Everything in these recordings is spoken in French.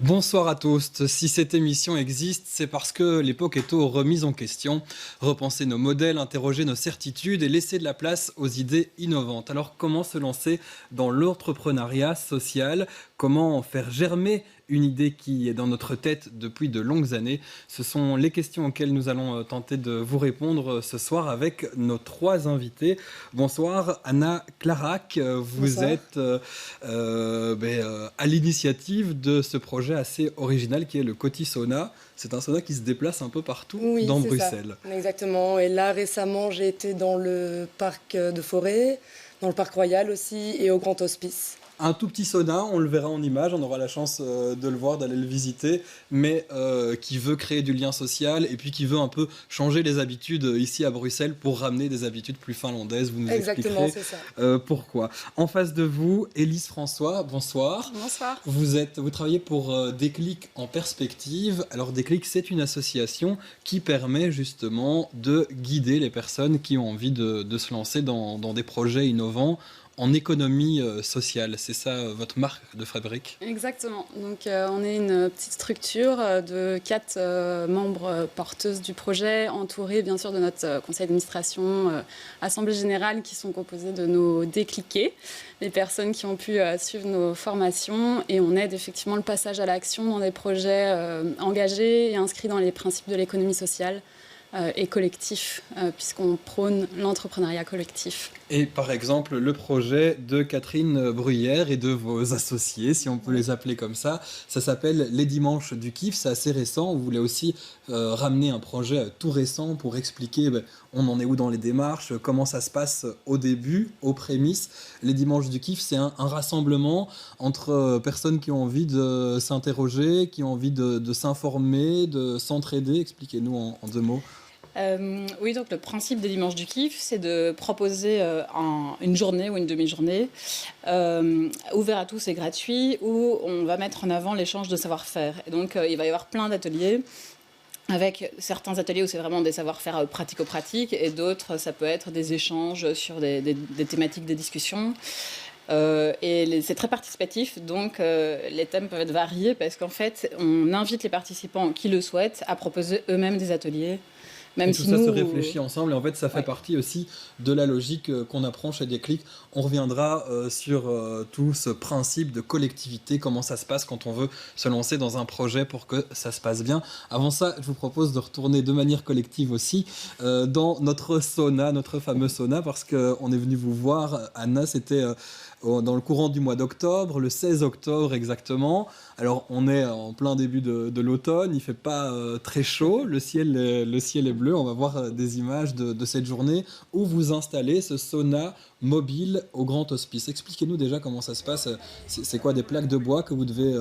Bonsoir à tous. Si cette émission existe, c'est parce que l'époque est aux remises en question. Repenser nos modèles, interroger nos certitudes et laisser de la place aux idées innovantes. Alors comment se lancer dans l'entrepreneuriat social? Comment faire germer une idée qui est dans notre tête depuis de longues années? Ce sont les questions auxquelles nous allons tenter de vous répondre ce soir avec nos trois invités. Bonsoir Anna Clarac, vous Bonsoir. êtes à l'initiative de ce projet assez original qui est le Coty Sauna. C'est un sauna qui se déplace un peu partout Oui, dans c'est Bruxelles. ça. Exactement. Et là, récemment, j'ai été dans le parc de Forêt, dans le parc Royal aussi, et au Grand Hospice. Un tout petit sauna, on le verra en image, on aura la chance de le voir, d'aller le visiter, mais qui veut créer du lien social et puis qui veut un peu changer les habitudes ici à Bruxelles pour ramener des habitudes plus finlandaises. Vous nous Exactement, expliquerez c'est ça. pourquoi. En face de vous, Élise François, bonsoir. Bonsoir. Vous travaillez pour Déclic en perspective. Alors Déclic, c'est une association qui permet justement de guider les personnes qui ont envie de se lancer dans des projets innovants en économie sociale. C'est ça votre marque de fabrique? Exactement. Donc, on est une petite structure de 4 membres porteuses du projet, entourées bien sûr de notre conseil d'administration, assemblée générale, qui sont composées de nos décliqués, les personnes qui ont pu suivre nos formations. Et on aide effectivement le passage à l'action dans des projets engagés et inscrits dans les principes de l'économie sociale et collectif, puisqu'on prône l'entrepreneuriat collectif. Et par exemple, le projet de Catherine Bruyère et de vos associés, si on peut les appeler comme ça s'appelle Les Dimanches du Kiff, c'est assez récent. Vous voulez aussi ramener un projet tout récent pour expliquer on en est où dans les démarches, comment ça se passe au début, aux prémices. Les Dimanches du Kiff, c'est un rassemblement entre personnes qui ont envie de s'interroger, qui ont envie de s'informer, de s'entraider. Expliquez-nous en 2 mots. Oui, donc le principe des Dimanches du Kiff, c'est de proposer une journée ou une demi-journée ouvert à tous et gratuit, où on va mettre en avant l'échange de savoir-faire. Et donc, il va y avoir plein d'ateliers, avec certains ateliers où c'est vraiment des savoir-faire pratico-pratiques, et d'autres, ça peut être des échanges sur des thématiques, des discussions. C'est très participatif, donc les thèmes peuvent être variés, parce qu'en fait, on invite les participants qui le souhaitent à proposer eux-mêmes des ateliers. Même et tout si ça nous, se réfléchit ensemble et en fait ça fait partie aussi de la logique qu'on apprend chez Déclic. On reviendra sur tout ce principe de collectivité, comment ça se passe quand on veut se lancer dans un projet pour que ça se passe bien. Avant ça, je vous propose de retourner de manière collective aussi dans notre sauna, notre fameux sauna, parce qu'on est venu vous voir, Anna, c'était dans le courant du mois d'octobre, le 16 octobre exactement. Alors on est en plein début de l'automne, il ne fait pas très chaud, le ciel est bleu. On va voir des images de cette journée où vous installez ce sauna mobile au Grand Hospice. Expliquez-nous déjà comment ça se passe. C'est quoi, des plaques de bois que vous devez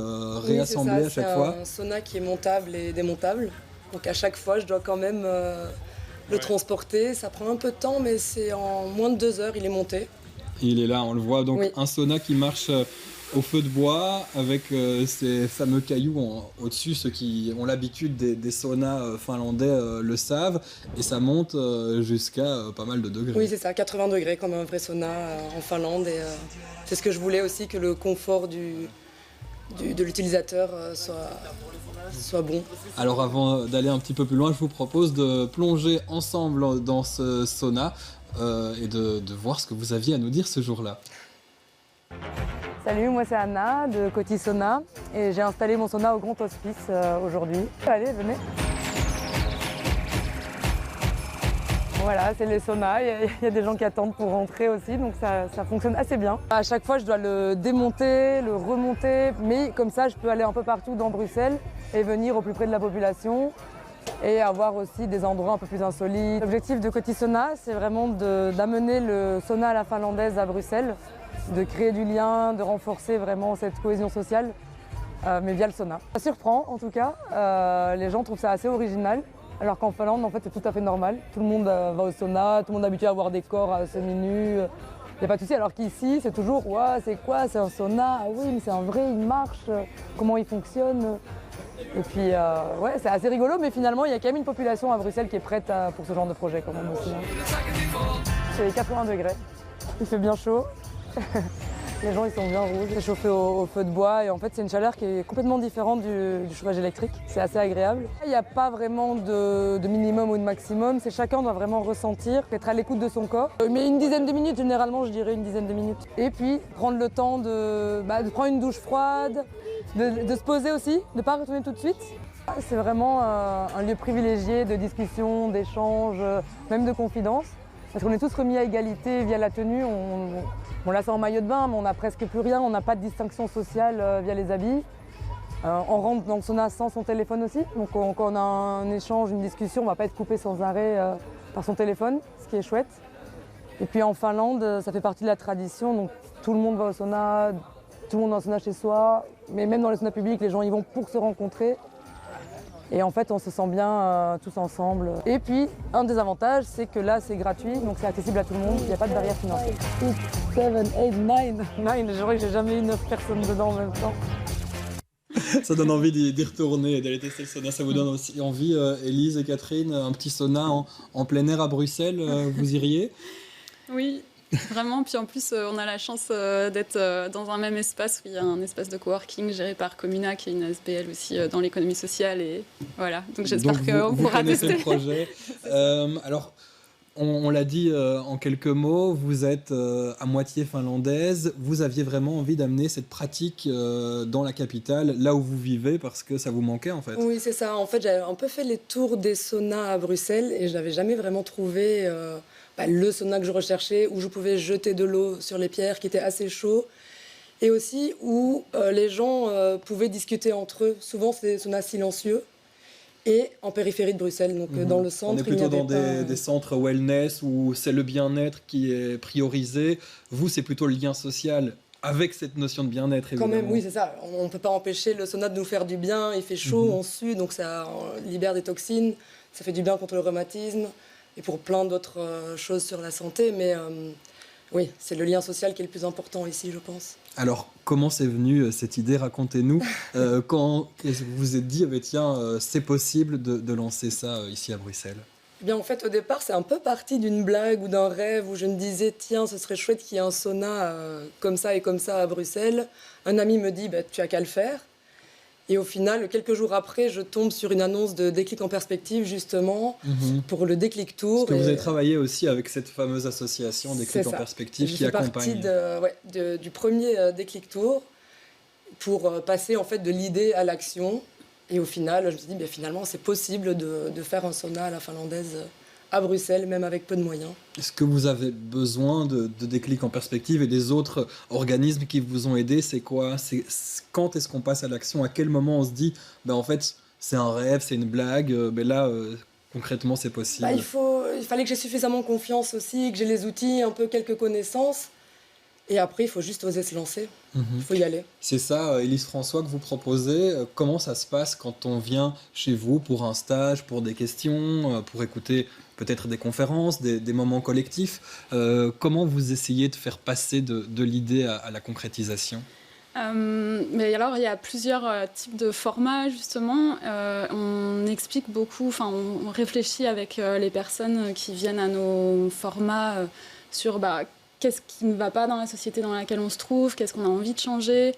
réassembler à chaque fois? C'est un sauna qui est montable et démontable. Donc à chaque fois, je dois quand même le transporter. Ça prend un peu de temps, mais c'est en moins de 2 heures, il est monté. Il est là, on le voit. Donc Oui. un sauna qui marche au feu de bois avec ces fameux cailloux au-dessus. Ceux qui ont l'habitude des saunas finlandais le savent. Et ça monte jusqu'à pas mal de degrés. Oui, c'est ça, 80 degrés comme un vrai sauna en Finlande. Et c'est ce que je voulais aussi, que le confort de l'utilisateur soit bon. Alors avant d'aller un petit peu plus loin, je vous propose de plonger ensemble dans ce sauna et de voir ce que vous aviez à nous dire ce jour-là. Salut, moi c'est Anna de Coty Sauna et j'ai installé mon sauna au Grand Hospice aujourd'hui. Allez, venez. Voilà, c'est les saunas, il y a des gens qui attendent pour rentrer aussi, donc ça fonctionne assez bien. À chaque fois, je dois le démonter, le remonter, mais comme ça, je peux aller un peu partout dans Bruxelles et venir au plus près de la population et avoir aussi des endroits un peu plus insolites. L'objectif de Coty Sauna, c'est vraiment d'amener le sauna à la finlandaise à Bruxelles, de créer du lien, de renforcer vraiment cette cohésion sociale, mais via le sauna. Ça surprend en tout cas, les gens trouvent ça assez original, alors qu'en Finlande en fait c'est tout à fait normal. Tout le monde va au sauna, tout le monde est habitué à avoir des corps semi-nus, il n'y a pas de souci, alors qu'ici c'est toujours « ouais, c'est quoi, c'est un sauna, ah oui mais c'est un vrai, il marche, comment il fonctionne ?» Et puis ouais, c'est assez rigolo, mais finalement il y a quand même une population à Bruxelles qui est prête pour ce genre de projet quand même aussi. C'est 80 degrés, il fait bien chaud. Les gens ils sont bien rouges, c'est chauffé au feu de bois et en fait c'est une chaleur qui est complètement différente du chauffage électrique. C'est assez agréable. Il n'y a pas vraiment de minimum ou de maximum, c'est chacun doit vraiment ressentir, être à l'écoute de son corps. Mais une dizaine de minutes généralement, je dirais une dizaine de minutes. Et puis prendre le temps de prendre une douche froide, de se poser aussi, de ne pas retourner tout de suite. C'est vraiment un lieu privilégié de discussion, d'échange, même de confidence. Parce qu'on est tous remis à égalité via la tenue. On là c'est en maillot de bain, mais on n'a presque plus rien. On n'a pas de distinction sociale via les habits. On rentre dans le sauna sans son téléphone aussi. Donc quand on a un échange, une discussion, on ne va pas être coupé sans arrêt par son téléphone, ce qui est chouette. Et puis en Finlande, ça fait partie de la tradition. Donc tout le monde va au sauna, tout le monde va au sauna chez soi. Mais même dans les saunas publics, les gens y vont pour se rencontrer. Et en fait, on se sent bien tous ensemble. Et puis, un des avantages, c'est que là, c'est gratuit, donc c'est accessible à tout le monde. Il n'y a pas de barrière financière. 6, 7, 8, 9. 9, je crois que j'ai jamais eu 9 personnes dedans en même temps. Ça donne envie d'y retourner et d'aller tester le sauna. Ça vous donne aussi envie, Élise et Catherine, un petit sauna en plein air à Bruxelles, vous iriez? Oui, vraiment. Puis en plus, on a la chance d'être dans un même espace où il y a un espace de coworking géré par Comuna, qui est une ASBL aussi dans l'économie sociale. Et voilà, donc j'espère qu'on pourra tester. Le projet. Alors, on l'a dit en quelques mots, vous êtes à moitié finlandaise. Vous aviez vraiment envie d'amener cette pratique dans la capitale, là où vous vivez, parce que ça vous manquait en fait. Oui, c'est ça. En fait, j'avais un peu fait les tours des saunas à Bruxelles et je n'avais jamais vraiment trouvé le sauna que je recherchais, où je pouvais jeter de l'eau sur les pierres, qui était assez chaud, et aussi où les gens pouvaient discuter entre eux. Souvent, c'est des saunas silencieux. Et en périphérie de Bruxelles, donc dans le centre. On est plutôt dans des centres wellness où c'est le bien-être qui est priorisé. Vous, c'est plutôt le lien social avec cette notion de bien-être, évidemment. Quand même, oui, c'est ça. On ne peut pas empêcher le sauna de nous faire du bien. Il fait chaud, on sue, donc ça libère des toxines. Ça fait du bien contre le rhumatisme et pour plein d'autres choses sur la santé. Mais oui, c'est le lien social qui est le plus important ici, je pense. Alors, comment c'est venu cette idée? Racontez-nous. Quand vous vous êtes dit, tiens, c'est possible de lancer ça ici à Bruxelles? Eh bien, en fait, au départ, c'est un peu parti d'une blague ou d'un rêve où je me disais, tiens, ce serait chouette qu'il y ait un sauna comme ça et comme ça à Bruxelles. Un ami me dit, tu as qu'à le faire. Et au final, quelques jours après, je tombe sur une annonce de Déclic en perspective, justement, pour le Déclic Tour. Parce que vous avez travaillé aussi avec cette fameuse association Déclic en perspective qui accompagne. Je fais partie du premier Déclic Tour pour passer en fait de l'idée à l'action. Et au final, je me suis dit, finalement, c'est possible de faire un sauna à la finlandaise à Bruxelles, même avec peu de moyens. Est-ce que vous avez besoin de Déclic en perspective et des autres organismes qui vous ont aidé? C'est quoi? Quand est-ce qu'on passe à l'action? À quel moment on se dit, en fait, c'est un rêve, c'est une blague, là, concrètement, c'est possible? Il fallait que j'ai suffisamment confiance aussi, que j'ai les outils, un peu quelques connaissances. Et après, il faut juste oser se lancer. Il faut y aller. C'est ça, Élise François, que vous proposez. Comment ça se passe quand on vient chez vous pour un stage, pour des questions, pour écouter peut-être des conférences, des moments collectifs? Comment vous essayez de faire passer de l'idée à la concrétisation? Mais alors, il y a plusieurs types de formats, justement. On explique beaucoup, on réfléchit avec les personnes qui viennent à nos formats sur qu'est-ce qui ne va pas dans la société dans laquelle on se trouve, qu'est-ce qu'on a envie de changer,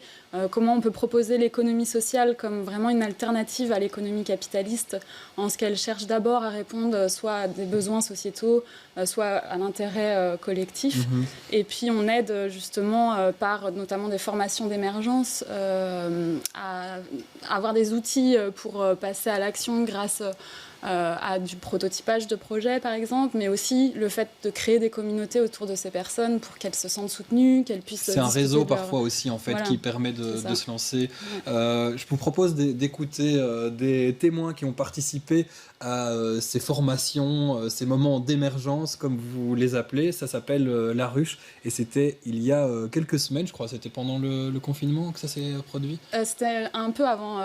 comment on peut proposer l'économie sociale comme vraiment une alternative à l'économie capitaliste, en ce qu'elle cherche d'abord à répondre soit à des besoins sociétaux, soit à l'intérêt collectif. Et puis on aide justement par notamment des formations d'émergence à avoir des outils pour passer à l'action grâce à du prototypage de projets, par exemple, mais aussi le fait de créer des communautés autour de ces personnes pour qu'elles se sentent soutenues, qu'elles puissent... C'est un réseau parfois aussi, en fait, qui permet de se lancer. Je vous propose d'écouter des témoins qui ont participé à ces formations, ces moments d'émergence, comme vous les appelez. Ça s'appelle La Ruche, et c'était il y a quelques semaines, je crois. C'était pendant le confinement que ça s'est produit? C'était un peu avant.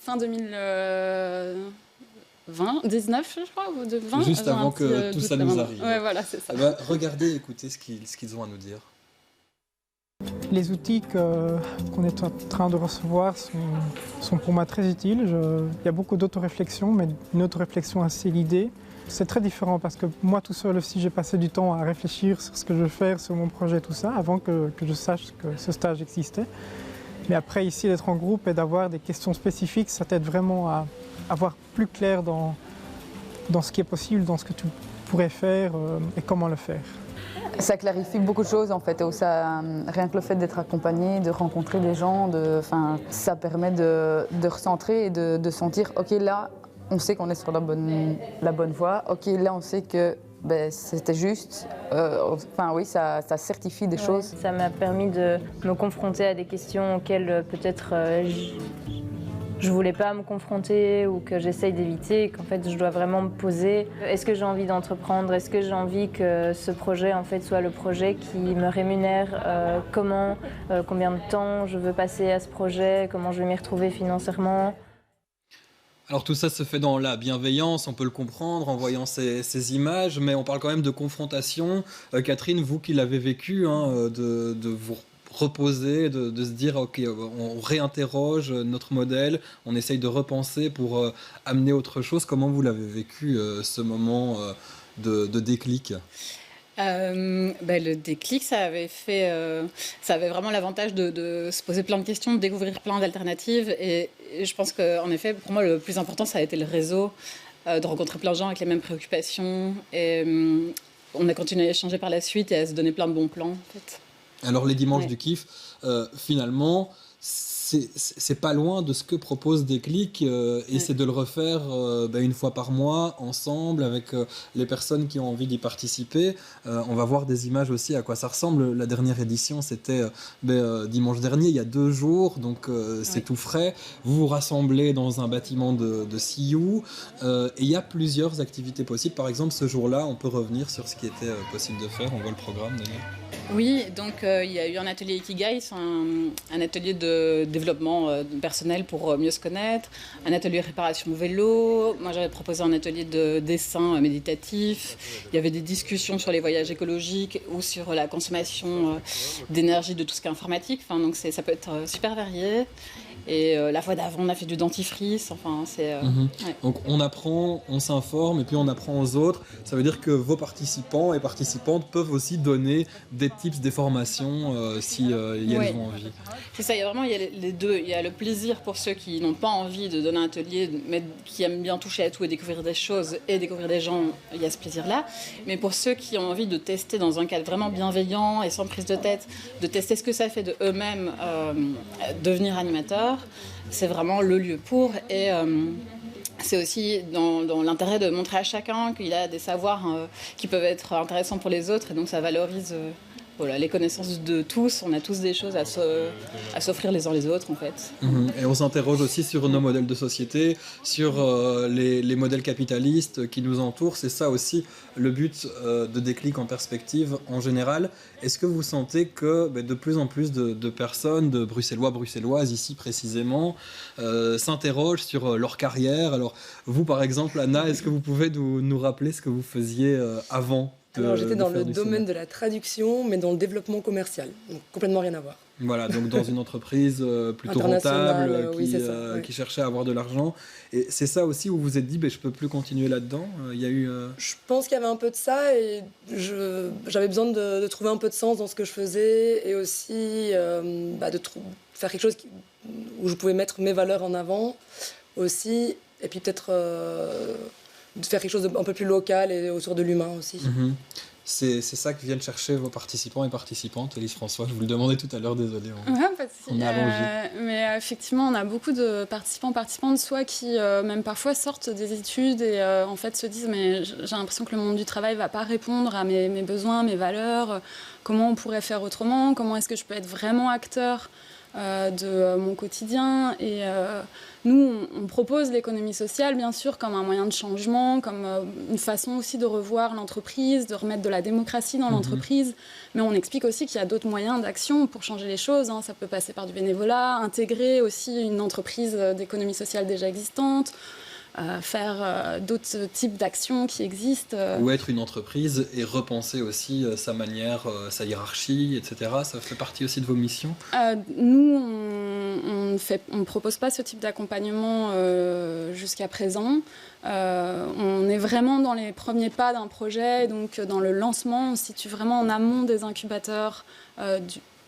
Fin 2019, je crois, ou de 20. Juste avant que tout ça nous arrive. Ouais, voilà, c'est ça. Regardez, écoutez ce qu'ils ont à nous dire. Les outils qu'on est en train de recevoir sont pour moi très utiles. Il y a beaucoup d'autoréflexion, mais une autoréflexion assez guidée. C'est très différent parce que moi tout seul aussi j'ai passé du temps à réfléchir sur ce que je veux faire, sur mon projet, tout ça, avant que je sache que ce stage existait. Mais après ici d'être en groupe et d'avoir des questions spécifiques, ça t'aide vraiment à avoir plus clair dans ce qui est possible, dans ce que tu pourrais faire et comment le faire. Ça clarifie beaucoup de choses en fait, rien que le fait d'être accompagné, de rencontrer des gens, ça permet de recentrer et de sentir, ok là on sait qu'on est sur la bonne voie, ok là on sait que c'était juste, oui ça certifie des choses. Ça m'a permis de me confronter à des questions auxquelles peut-être je voulais pas me confronter ou que j'essaye d'éviter, qu'en fait je dois vraiment me poser. Est-ce que j'ai envie d'entreprendre? Est-ce que j'ai envie que ce projet en fait soit le projet qui me rémunère? Combien de temps je veux passer à ce projet? Comment je vais m'y retrouver financièrement? Alors tout ça se fait dans la bienveillance, on peut le comprendre en voyant ces images, mais on parle quand même de confrontation. Catherine, vous qui l'avez vécu, de vous reposer, de se dire ok, on réinterroge notre modèle, on essaye de repenser pour amener autre chose. Comment vous l'avez vécu ce moment de déclic? Le déclic, ça avait vraiment l'avantage de se poser plein de questions, de découvrir plein d'alternatives. Et je pense qu'en effet, pour moi, le plus important, ça a été le réseau, de rencontrer plein de gens avec les mêmes préoccupations. Et on a continué à échanger par la suite et à se donner plein de bons plans, en fait. Alors les dimanches du kiff, finalement, c'est pas loin de ce que propose Déclic et c'est de le refaire une fois par mois ensemble avec les personnes qui ont envie d'y participer. On va voir des images aussi à quoi ça ressemble. La dernière édition c'était dimanche dernier, il y a 2 jours, donc c'est tout frais. Vous vous rassemblez dans un bâtiment de CIU et il y a plusieurs activités possibles. Par exemple ce jour-là on peut revenir sur ce qui était possible de faire. On voit le programme d'ailleurs. Oui, donc il y a eu un atelier Ikigai, c'est un atelier de développement personnel pour mieux se connaître, un atelier réparation vélo, moi j'avais proposé un atelier de dessin méditatif, il y avait des discussions sur les voyages écologiques ou sur la consommation d'énergie de tout ce qui est informatique, donc ça peut être super varié. Et la fois d'avant, on a fait du dentifrice. Donc on apprend, on s'informe et puis on apprend aux autres. Ça veut dire que vos participants et participantes peuvent aussi donner des tips, des formations si elles ont envie. C'est ça, il y a les deux. Il y a le plaisir pour ceux qui n'ont pas envie de donner un atelier, mais qui aiment bien toucher à tout et découvrir des choses et découvrir des gens, il y a ce plaisir-là. Mais pour ceux qui ont envie de tester dans un cadre vraiment bienveillant et sans prise de tête, de tester ce que ça fait de eux-mêmes devenir animateurs, c'est vraiment le lieu pour. Et c'est aussi dans l'intérêt de montrer à chacun qu'il a des savoirs qui peuvent être intéressants pour les autres, et donc ça valorise les connaissances de tous. On a tous des choses à s'offrir les uns les autres en fait. Et on s'interroge aussi sur nos modèles de société, sur les modèles capitalistes qui nous entourent. C'est ça aussi le but de Déclic en perspective en général. Est-ce que vous sentez que de plus en plus de personnes, de bruxelloises ici précisément, s'interrogent sur leur carrière? Alors vous par exemple Anna, est-ce que vous pouvez nous rappeler ce que vous faisiez avant? Alors j'étais dans le domaine de la traduction, mais dans le développement commercial, donc complètement rien à voir. Voilà, donc dans une entreprise plutôt rentable, qui cherchait à avoir de l'argent. Et c'est ça aussi où vous vous êtes dit, je peux plus continuer là-dedans. Il y a eu. Je pense qu'il y avait un peu de ça et j'avais besoin de trouver un peu de sens dans ce que je faisais et aussi de faire quelque chose où je pouvais mettre mes valeurs en avant aussi, et puis peut-être de faire quelque chose d'un peu plus local et autour de l'humain aussi. C'est ça que viennent chercher vos participants et participantes. Élise François, je vous le demandais tout à l'heure, désolé. On a allongé. Mais effectivement, on a beaucoup de participantes, soit qui même parfois sortent des études et en fait se disent mais j'ai l'impression que le monde du travail ne va pas répondre à mes besoins, mes valeurs. Comment on pourrait faire autrement? Comment est-ce que je peux être vraiment acteur de mon quotidien? Et nous, on propose l'économie sociale, bien sûr, comme un moyen de changement, comme une façon aussi de revoir l'entreprise, de remettre de la démocratie dans l'entreprise. Mais on explique aussi qu'il y a d'autres moyens d'action pour changer les choses. Ça peut passer par du bénévolat, intégrer aussi une entreprise d'économie sociale déjà existante, faire d'autres types d'actions qui existent. Ou être une entreprise et repenser aussi sa manière, sa hiérarchie, etc. Ça fait partie aussi de vos missions? Nous, on ne propose pas ce type d'accompagnement jusqu'à présent. On est vraiment dans les premiers pas d'un projet, donc dans le lancement, on se situe vraiment en amont des incubateurs,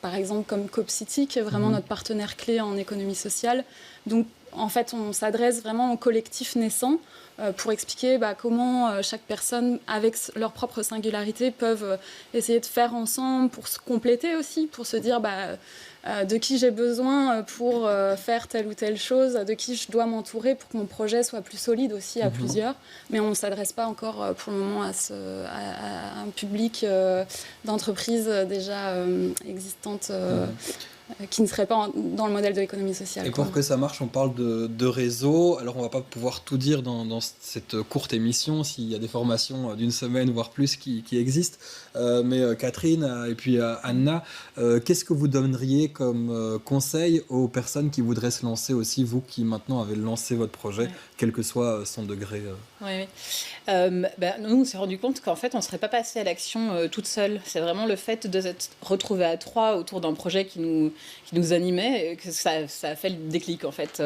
par exemple comme CoopCity, qui est vraiment notre partenaire clé en économie sociale. Donc en fait, on s'adresse vraiment au collectif naissant pour expliquer comment chaque personne, avec leur propre singularité, peuvent essayer de faire ensemble pour se compléter aussi, pour se dire de qui j'ai besoin pour faire telle ou telle chose, de qui je dois m'entourer pour que mon projet soit plus solide aussi à plusieurs. Mais on ne s'adresse pas encore pour le moment à un public d'entreprises déjà existantes qui ne seraient pas dans le modèle de l'économie sociale. Et pour que ça marche, on parle de réseau. Alors, on ne va pas pouvoir tout dire dans cette courte émission, s'il y a des formations d'une semaine, voire plus, qui existent. Mais Catherine et puis Anna, qu'est-ce que vous donneriez comme conseil aux personnes qui voudraient se lancer aussi, vous qui maintenant avez lancé votre projet, quel que soit son degré Oui. Nous, on s'est rendu compte qu'en fait, on ne serait pas passé à l'action toute seule. C'est vraiment le fait de se retrouver à trois autour d'un projet qui nous animait, que ça a fait le déclic, en fait.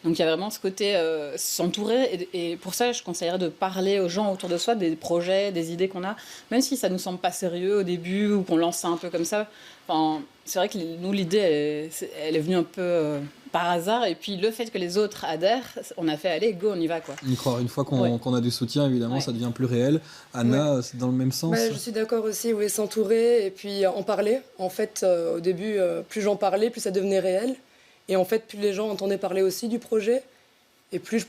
Donc, il y a vraiment ce côté s'entourer. Et pour ça, je conseillerais de parler aux gens autour de soi des projets, des idées qu'on a, même si ça ne nous semble pas sérieux au début ou qu'on lance ça un peu comme ça. Enfin, c'est vrai que nous, l'idée, elle est venue un peu par hasard. Et puis, le fait que les autres adhèrent, on a fait, allez, go, on y va, quoi. Y croire. Une fois qu'on a du soutien, évidemment, ça devient plus réel. Anna, c'est dans le même sens? Je suis d'accord aussi, oui, s'entourer et puis en parler. En fait, au début, plus j'en parlais, plus ça devenait réel. Et en fait, plus les gens entendaient parler aussi du projet, et plus je ne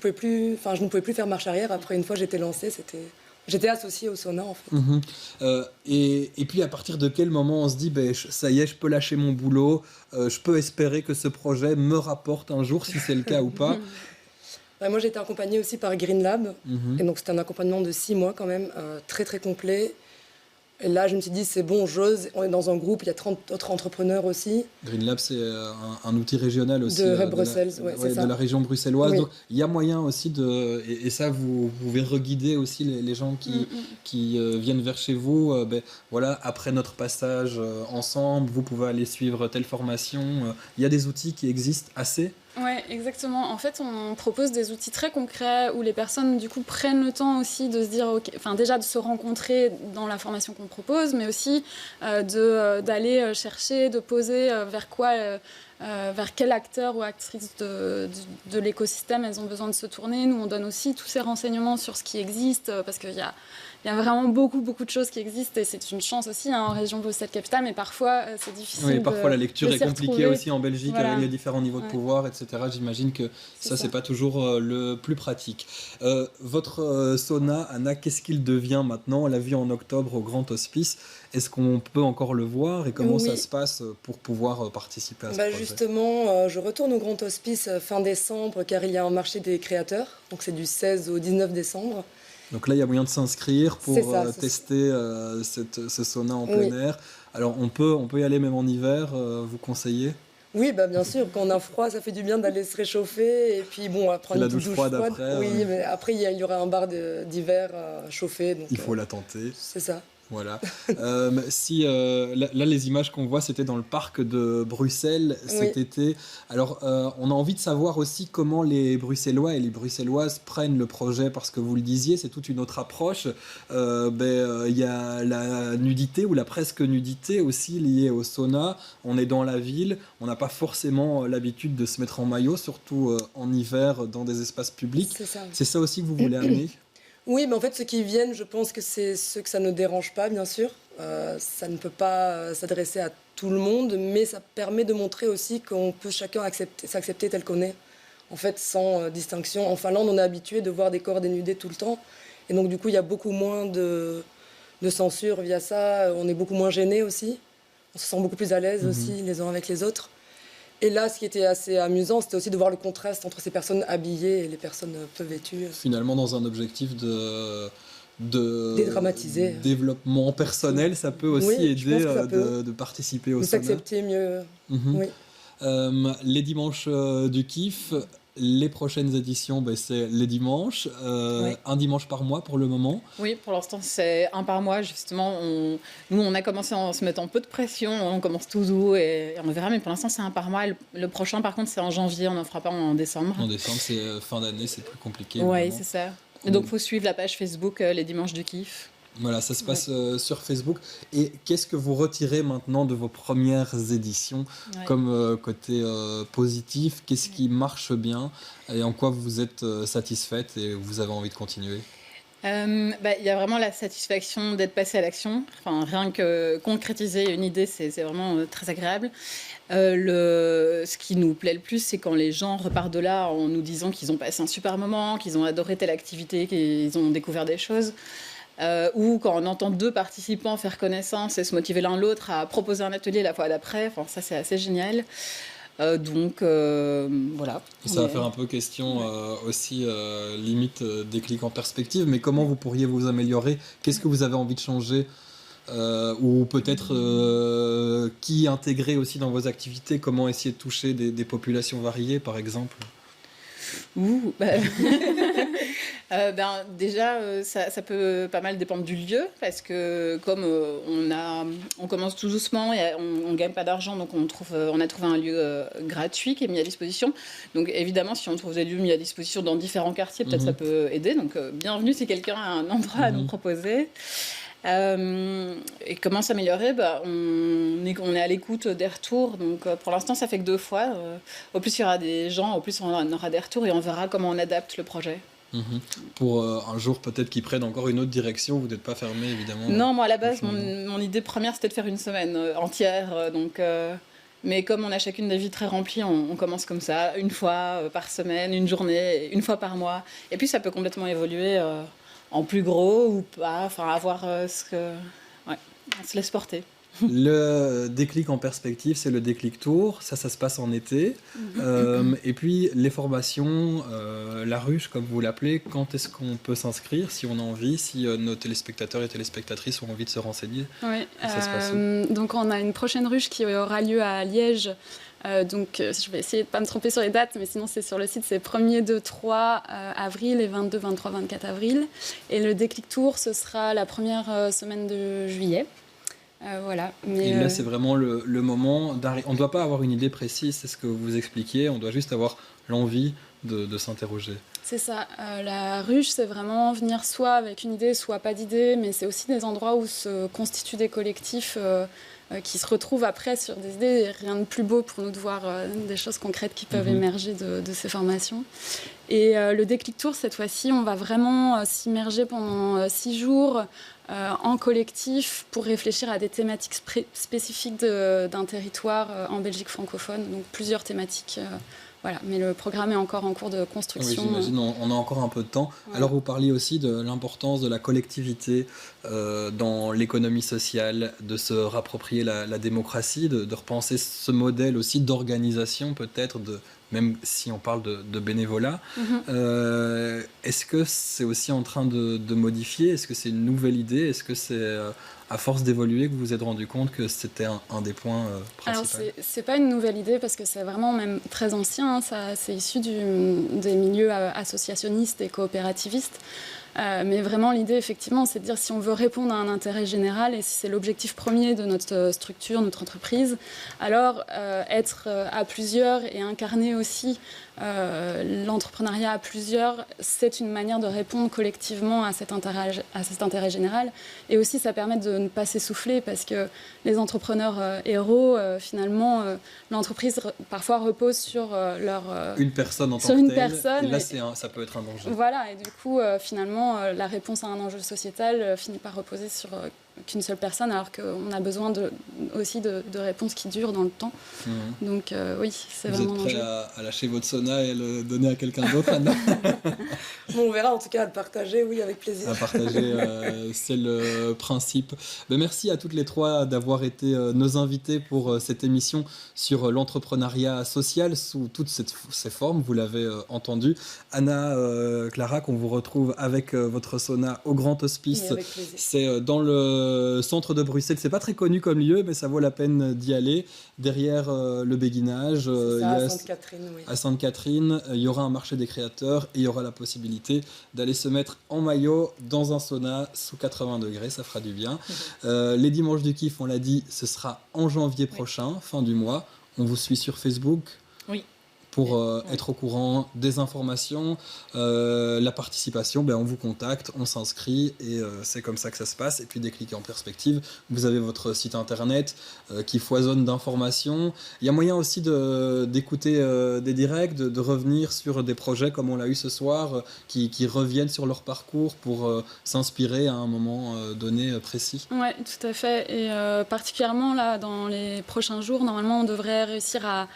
pouvais plus faire marche arrière. Après, une fois que j'étais lancée, j'étais associée au Sona, en fait. Et puis, à partir de quel moment on se dit, ça y est, je peux lâcher mon boulot, je peux espérer que ce projet me rapporte un jour, si c'est le cas ou pas? Moi, j'ai été accompagnée aussi par Green Lab. Et donc, c'était un accompagnement de 6 mois quand même, très, très complet. Et là, je me suis dit, c'est bon, j'ose. On est dans un groupe, il y a 30 autres entrepreneurs aussi. Green Lab, c'est un outil régional aussi. De Bruxelles, c'est ça. De la région bruxelloise. Oui. Donc, il y a moyen aussi de... Et ça, vous pouvez reguider aussi les gens qui viennent vers chez vous. Voilà, après notre passage ensemble, vous pouvez aller suivre telle formation. Il y a des outils qui existent assez. Oui, exactement. En fait, on propose des outils très concrets où les personnes, du coup, prennent le temps aussi de se dire, déjà de se rencontrer dans la formation qu'on propose, mais aussi d'aller chercher, de poser vers quel acteur ou actrice de l'écosystème elles ont besoin de se tourner. Nous, on donne aussi tous ces renseignements sur ce qui existe, parce qu'il y a vraiment beaucoup de choses qui existent, et c'est une chance aussi en région Bruxelles-Capitale, mais parfois c'est difficile. Oui, parfois la lecture est compliquée aussi en Belgique, voilà, avec les différents niveaux de pouvoir, etc. J'imagine que ça, c'est pas toujours le plus pratique. Votre Sona, Anna, qu'est-ce qu'il devient maintenant? On l'a vu en octobre au Grand Hospice. Est-ce qu'on peut encore le voir et comment ça se passe pour pouvoir participer à ce projet? Justement, je retourne au Grand Hospice fin décembre, car il y a un marché des créateurs. Donc c'est du 16 au 19 décembre. Donc là, il y a moyen de s'inscrire pour tester ce sauna en plein air. Alors, on peut y aller même en hiver, vous conseillez? Oui, bien sûr. Quand on a froid, ça fait du bien d'aller se réchauffer. Et puis, prendre une douche froide. Après, oui, mais après, il y aura un bar d'hiver chauffé. Donc, il faut la tenter. C'est ça. Voilà. Là, les images qu'on voit, c'était dans le parc de Bruxelles cet été. Alors, on a envie de savoir aussi comment les Bruxellois et les Bruxelloises prennent le projet, parce que vous le disiez, c'est toute une autre approche. Il y a la nudité ou la presque nudité aussi liée au sauna. On est dans la ville, on n'a pas forcément l'habitude de se mettre en maillot, surtout en hiver dans des espaces publics. C'est ça aussi que vous voulez amener? Oui, mais en fait, ceux qui viennent, je pense que c'est ceux que ça ne dérange pas, bien sûr. Ça ne peut pas s'adresser à tout le monde, mais ça permet de montrer aussi qu'on peut chacun s'accepter tel qu'on est, en fait, sans distinction. En Finlande, on est habitué de voir des corps dénudés tout le temps, et donc du coup, il y a beaucoup moins de censure via ça. On est beaucoup moins gênés aussi. On se sent beaucoup plus à l'aise aussi, les uns avec les autres. Et là, ce qui était assez amusant, c'était aussi de voir le contraste entre ces personnes habillées et les personnes peu vêtues. Finalement, dans un objectif de dédramatiser. Développement personnel, ça peut aussi aider de participer au sauna. De s'accepter mieux. Oui. Les dimanches du kiff, Les prochaines éditions, c'est les dimanches, Oui. un dimanche par mois pour le moment. Oui, pour l'instant, c'est un par mois. Justement, nous, on a commencé en se mettant un peu de pression. On commence tout doux et on verra. Mais pour l'instant, c'est un par mois. Le prochain, par contre, c'est en janvier. On n'en fera pas en décembre. En décembre, c'est fin d'année, c'est plus compliqué. Oui, évidemment. c'est ça. Et donc, il faut suivre la page Facebook Les Dimanches du Kiff. Voilà, ça se passe sur Facebook. Et qu'est-ce que vous retirez maintenant de vos premières éditions comme côté positif? Qu'est-ce qui marche bien et en quoi vous êtes satisfaite et vous avez envie de continuer? Il y a vraiment la satisfaction d'être passé à l'action. Enfin, rien que concrétiser une idée, c'est vraiment très agréable. Ce qui nous plaît le plus, c'est quand les gens repartent de là en nous disant qu'ils ont passé un super moment, qu'ils ont adoré telle activité, qu'ils ont découvert des choses. Ou quand on entend deux participants faire connaissance et se motiver l'un l'autre à proposer un atelier la fois d'après. Enfin, ça, c'est assez génial. Voilà. Ça va faire un peu question aussi, limite déclic en perspective, mais comment vous pourriez vous améliorer? Qu'est-ce que vous avez envie de changer? Ou peut-être qui intégrer aussi dans vos activités? Comment essayer de toucher des populations variées, par exemple? Déjà, ça peut pas mal dépendre du lieu, parce que comme on commence tout doucement et on gagne pas d'argent, donc on a trouvé un lieu gratuit qui est mis à disposition. Donc évidemment, si on trouve des lieux mis à disposition dans différents quartiers, peut-être ça peut aider. Donc bienvenue si quelqu'un a un endroit à nous proposer. Et comment s'améliorer? On est à l'écoute des retours. Donc pour l'instant, ça fait que 2 fois. Au plus il y aura des gens, au plus on aura des retours et on verra comment on adapte le projet. Pour un jour peut-être qu'ils prennent encore une autre direction, vous n'êtes pas fermé évidemment? Non, moi à la base, mon idée première c'était de faire une semaine entière. Mais comme on a chacune des vies très remplies, on commence comme ça, une fois par semaine, une journée, une fois par mois. Et puis ça peut complètement évoluer en plus gros ou pas, enfin à voir on se laisse porter. Le déclic en perspective, c'est le déclic tour, ça se passe en été. Et puis les formations, la ruche comme vous l'appelez, quand est-ce qu'on peut s'inscrire si on a envie, si nos téléspectateurs et téléspectatrices ont envie de se renseigner? Oui, ça se passe où? donc on a une prochaine ruche qui aura lieu à Liège. Je vais essayer de ne pas me tromper sur les dates, mais sinon c'est sur le site, c'est 1er, 2, 3 avril et 22, 23, 24 avril. Et le déclic tour, ce sera la première semaine de juillet. Voilà. Et là, c'est vraiment le moment d'arriver. On ne doit pas avoir une idée précise, c'est ce que vous expliquiez, on doit juste avoir l'envie de s'interroger. C'est ça. La ruche, c'est vraiment venir soit avec une idée, soit pas d'idée, mais c'est aussi des endroits où se constituent des collectifs qui se retrouvent après sur des idées. Et rien de plus beau pour nous de voir des choses concrètes qui peuvent émerger de ces formations. Et le déclic tour, cette fois-ci, on va vraiment s'immerger pendant 6 jours en collectif pour réfléchir à des thématiques spécifiques d'un territoire en Belgique francophone. Donc plusieurs thématiques. Voilà, mais le programme est encore en cours de construction. Oui, j'imagine, on a encore un peu de temps. Ouais. Alors vous parliez aussi de l'importance de la collectivité dans l'économie sociale, de se rapproprier la démocratie, de repenser ce modèle aussi d'organisation peut-être, même si on parle de bénévolat. Est-ce que c'est aussi en train de modifier? Est-ce que c'est une nouvelle idée? Est-ce que c'est à force d'évoluer que vous vous êtes rendu compte que c'était un des points principaux? Alors c'est pas une nouvelle idée parce que c'est vraiment même très ancien, hein, c'est issu des milieux associationnistes et coopérativistes. Mais vraiment l'idée effectivement c'est de dire si on veut répondre à un intérêt général et si c'est l'objectif premier de notre structure, notre entreprise, alors être à plusieurs et incarner aussi l'entrepreneuriat à plusieurs, c'est une manière de répondre collectivement à cet intérêt général. Et aussi, ça permet de ne pas s'essouffler parce que les entrepreneurs héros, finalement, l'entreprise parfois repose sur une personne en tant que telle. Et là, ça peut être un danger. Voilà, et du coup, finalement, la réponse à un enjeu sociétal finit par reposer sur qu'une seule personne, alors qu'on a besoin aussi de réponses qui durent dans le temps. Donc oui, c'est vraiment Vous êtes prêt à lâcher votre sauna et le donner à quelqu'un d'autre, Anna? Bon, on verra, en tout cas, à le partager, oui, avec plaisir. À partager, c'est le principe. Merci à toutes les trois d'avoir été nos invités pour cette émission sur l'entrepreneuriat social sous toutes ces formes, vous l'avez entendu. Anna, Clara, qu'on vous retrouve avec votre sauna au Grand Hospice. Oui, avec plaisir. C'est dans le centre de Bruxelles. C'est pas très connu comme lieu, mais ça vaut la peine d'y aller. Derrière le béguinage, C'est ça, à Sainte-Catherine, oui. à Sainte-Catherine, il y aura un marché des créateurs et il y aura la possibilité d'aller se mettre en maillot dans un sauna sous 80 degrés, ça fera du bien. Les dimanches du kiff, on l'a dit, ce sera en janvier prochain, fin du mois. On vous suit sur Facebook. Oui. Pour être au courant des informations, la participation, on vous contacte, on s'inscrit et c'est comme ça que ça se passe. Et puis des clics en perspective, vous avez votre site internet qui foisonne d'informations. Il y a moyen aussi d'écouter des directs, de revenir sur des projets comme on l'a eu ce soir, qui reviennent sur leur parcours pour s'inspirer à un moment donné précis. Oui, tout à fait. Et particulièrement là, dans les prochains jours, normalement, on devrait réussir à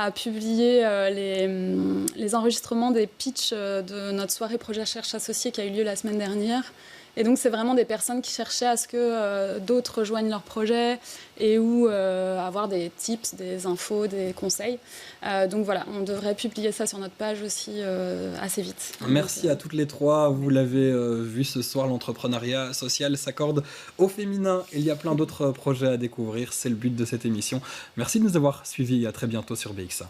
publier les enregistrements des pitchs de notre soirée Projet Cherche Associé qui a eu lieu la semaine dernière. Et donc, c'est vraiment des personnes qui cherchaient à ce que d'autres rejoignent leur projet et ou avoir des tips, des infos, des conseils. Donc voilà, on devrait publier ça sur notre page aussi assez vite. Merci à toutes les trois. Vous l'avez vu ce soir, l'entrepreneuriat social s'accorde au féminin. Il y a plein d'autres projets à découvrir. C'est le but de cette émission. Merci de nous avoir suivis et à très bientôt sur BXA.